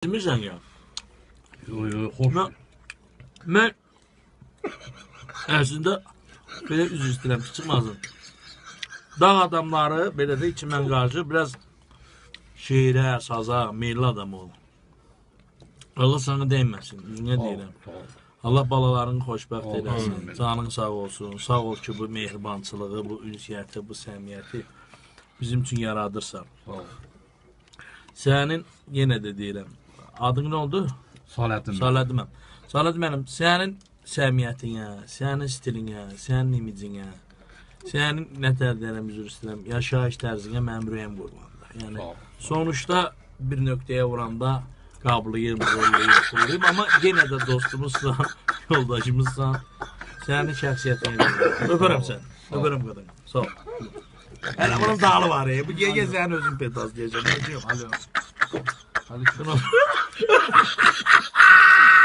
Bilmirsən ya. Hoş. Mən əslində belə üzr istəyirəm ki, çıxmasın. Dağ adamları belə də içimdən qarşı biraz şeirə, saza, meyilli adam olur. Allah sana değməsin, üzünə deyirəm. Allah balalarını xoşbəxt eləsin, canın sağ olsun. Sağ ol ki, bu mehribançılığı, bu ünsiyyəti, bu səmiyyəti bizim üçün yaradırsan. Sənin, yenə də deyirəm, adın nə oldu? Saləddin. Saləddin. Saləddin mənim, sənin səmiyyətinə, sənin stilinə, sənin imicinə, sənin nətər deyirəm, üzr istəyirəm, yaşayış tərzinə mənim ürəyim qurbandır. Yəni, sonuçta bir nöqtəyə vuranda qablayım, qolluyum, amma yenə də dostumuzsan, yoldaşımızsan, sənin şəxsiyyətinə öpərəm sən, öpərəm qadın, sağ ol. Hələ bunun dağlı var ya, bu gece sənin özün petaz deyəcəm, nə deyəm, alo. Hadi şunu.